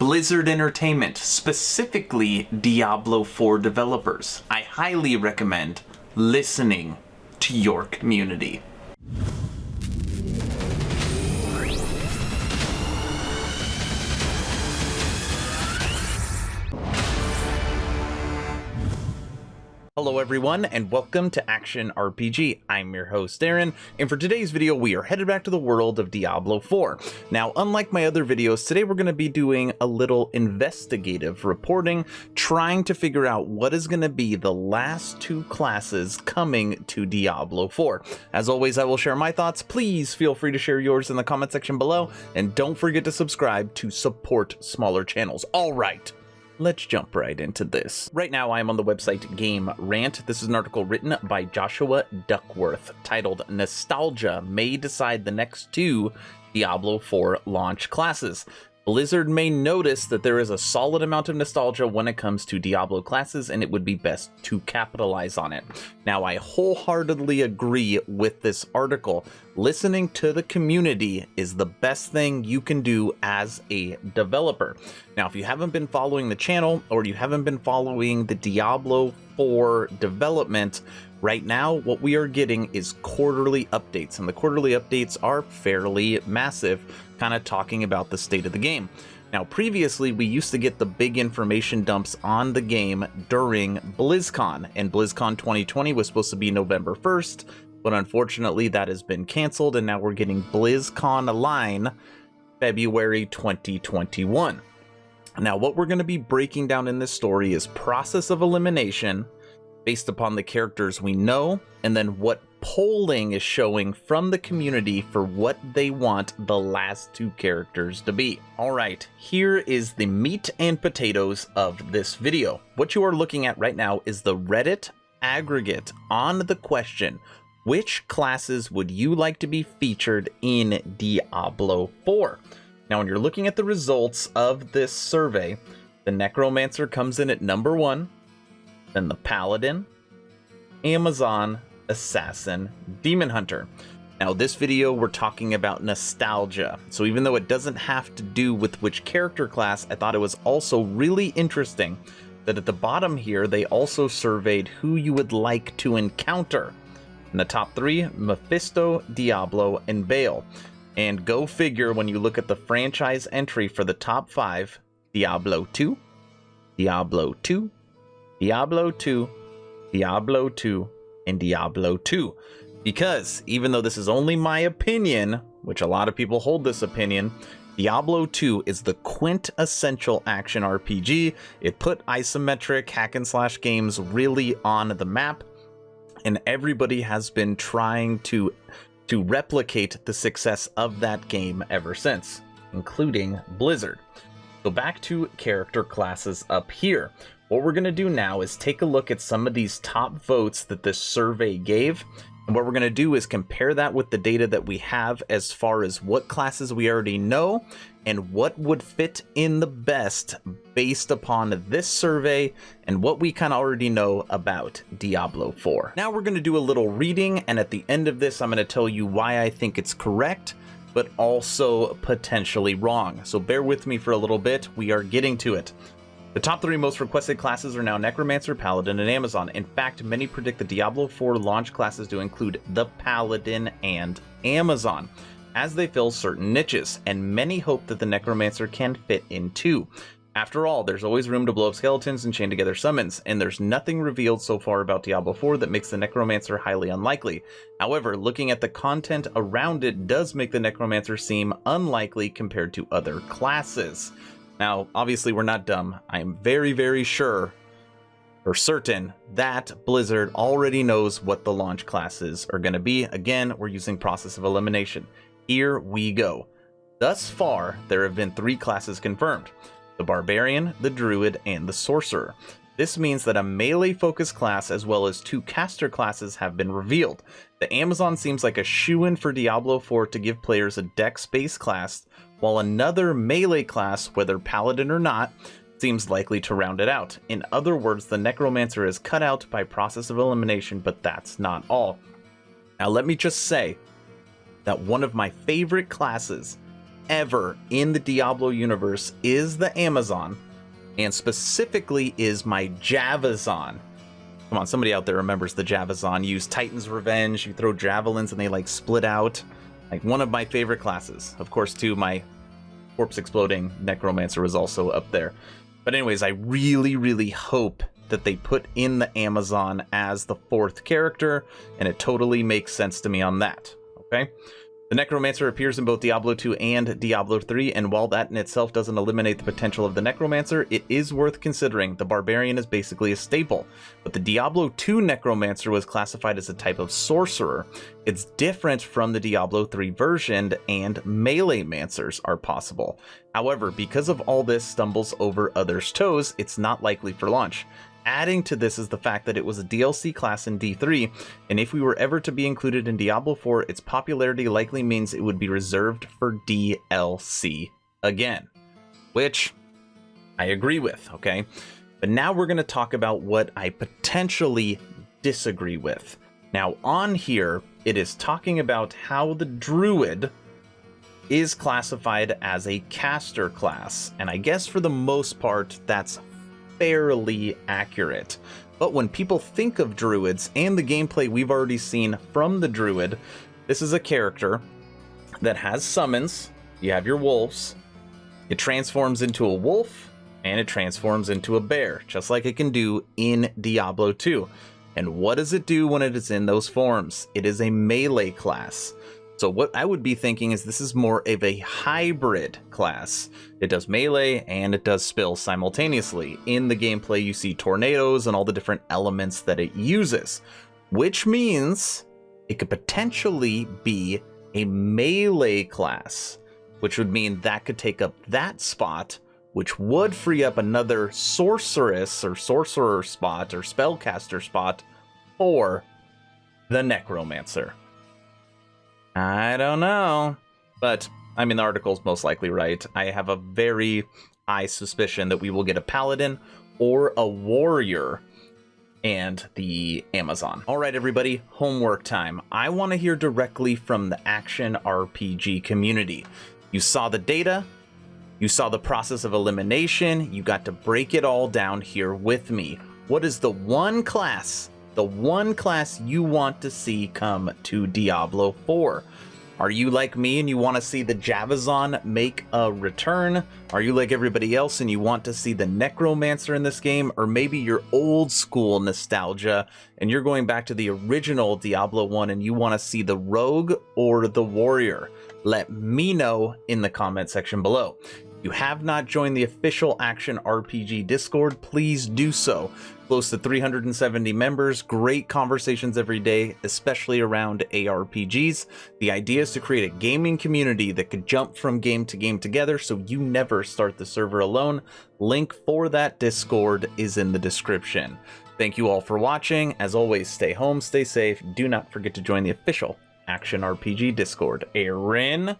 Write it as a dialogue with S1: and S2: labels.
S1: Blizzard Entertainment, specifically Diablo 4 developers. I highly recommend listening to your community. Hello everyone, and welcome to Action RPG. I'm your host Aaron, and for today's video we are headed back to the world of Diablo 4. Now, unlike my other videos, today we're going to be doing a little investigative reporting, trying to figure out what is going to be the last two classes coming to Diablo 4. As always, I will share my thoughts. Please feel free to share yours in the comment section below, and don't forget to subscribe to support smaller channels. Alright, let's jump right into this. Right now, I am on the website Game Rant. This is an article written by Joshua Duckworth titled Nostalgia May Decide the Next Two Diablo 4 Launch Classes. Blizzard may notice that there is a solid amount of nostalgia when it comes to Diablo classes, and it would be best to capitalize on it. Now, I wholeheartedly agree with this article. Listening to the community is the best thing you can do as a developer. Now, if you haven't been following the channel, or you haven't been following the Diablo 4 development, right now what we are getting is quarterly updates, and the quarterly updates are fairly massive, kind of talking about the state of the game. Now, previously we used to get the big information dumps on the game during BlizzCon, and BlizzCon 2020 was supposed to be November 1st, but unfortunately that has been canceled, and now we're getting BlizzCon Align February 2021. Now, what we're going to be breaking down in this story is process of elimination based upon the characters we know, and then what polling is showing from the community for what they want the last two characters to be. Alright, here is the meat and potatoes of this video. What you are looking at right now is the Reddit aggregate on the question, which classes would you like to be featured in Diablo 4? Now, when you're looking at the results of this survey, the Necromancer comes in at number 1, then the Paladin, Amazon, Assassin, Demon Hunter. Now, this video we're talking about nostalgia, so even though it doesn't have to do with which character class, I thought it was also really interesting that at the bottom here they also surveyed who you would like to encounter. In the top 3, Mephisto, Diablo, and Baal. And go figure, when you look at the franchise entry for the top 5, Diablo 2, Diablo 2, Diablo 2, Diablo 2, and Diablo 2. Because even though this is only my opinion, which a lot of people hold this opinion, Diablo 2 is the quintessential action RPG. It put isometric hack and slash games really on the map, and everybody has been trying to replicate the success of that game ever since, including Blizzard. So back to character classes up here. What we're going to do now is take a look at some of these top votes that this survey gave, and what we're going to do is compare that with the data that we have as far as what classes we already know and what would fit in the best based upon this survey and what we kind of already know about Diablo 4. Now we're going to do a little reading, and at the end of this I'm going to tell you why I think it's correct, but also potentially wrong. So bear with me for a little bit, we are getting to it. The top 3 most requested classes are now Necromancer, Paladin, and Amazon. In fact, many predict the Diablo 4 launch classes to include the Paladin and Amazon, as they fill certain niches, and many hope that the Necromancer can fit in too. After all, there's always room to blow up skeletons and chain together summons, and there's nothing revealed so far about Diablo 4 that makes the Necromancer highly unlikely. However, looking at the content around it does make the Necromancer seem unlikely compared to other classes. Now, obviously we're not dumb. I am very, very sure, for certain, that Blizzard already knows what the launch classes are going to be. Again, we're using process of elimination. Here we go. Thus far, there have been 3 classes confirmed: the Barbarian, the Druid, and the Sorcerer. This means that a melee-focused class as well as 2 caster classes have been revealed. The Amazon seems like a shoo-in for Diablo 4 to give players a dex-based class, while another melee class, whether Paladin or not, seems likely to round it out. In other words, the Necromancer is cut out by process of elimination, but that's not all. Now let me just say that one of my favorite classes ever in the Diablo universe is the Amazon, and specifically is my Javazon. Come on, somebody out there remembers the Javazon. You use Titan's Revenge, you throw javelins and they like split out. Like one of my favorite classes. Of course, too, my corpse exploding Necromancer was also up there. But anyways, I really, really hope that they put in the Amazon as the 4th character, and it totally makes sense to me on that, okay? The Necromancer appears in both Diablo 2 and Diablo 3, and while that in itself doesn't eliminate the potential of the Necromancer, it is worth considering. The Barbarian is basically a staple, but the Diablo 2 Necromancer was classified as a type of sorcerer. It's different from the Diablo 3 version, and melee mancers are possible. However, because of all this stumbles over others' toes, it's not likely for launch. Adding to this is the fact that it was a DLC class in D3, and if we were ever to be included in Diablo 4, its popularity likely means it would be reserved for DLC again. Which I agree with, okay? But now we're going to talk about what I potentially disagree with. Now on here, it is talking about how the Druid is classified as a caster class, and I guess for the most part, that's fairly accurate. But when people think of druids and the gameplay we've already seen from the druid, this is a character that has summons. You have your wolves, it transforms into a wolf, and it transforms into a bear, just like it can do in Diablo 2. And what does it do when it is in those forms? It is a melee class. So what I would be thinking is this is more of a hybrid class. It does melee and it does spills simultaneously. In the gameplay, you see tornadoes and all the different elements that it uses, which means it could potentially be a melee class, which would mean that could take up that spot, which would free up another sorceress or sorcerer spot or spellcaster spot for the Necromancer. I don't know, but I mean, the article's most likely right. I have a very high suspicion that we will get a paladin or a warrior and the Amazon. All right, everybody, homework time. I want to hear directly from the Action RPG community. You saw the data, you saw the process of elimination, you got to break it all down here with me. What is the one class you want to see come to Diablo 4? Are you like me and you want to see the Javazon make a return? Are you like everybody else and you want to see the Necromancer in this game? Or maybe you're old school nostalgia and you're going back to the original Diablo 1 and you want to see the Rogue or the Warrior? Let me know in the comment section below. If you have not joined the official Action RPG Discord, please do so. Close to 370 members, great conversations every day, especially around ARPGs. The idea is to create a gaming community that could jump from game to game together so you never start the server alone. Link for that Discord is in the description. Thank you all for watching. As always, stay home, stay safe. Do not forget to join the official Action RPG Discord. Aaron?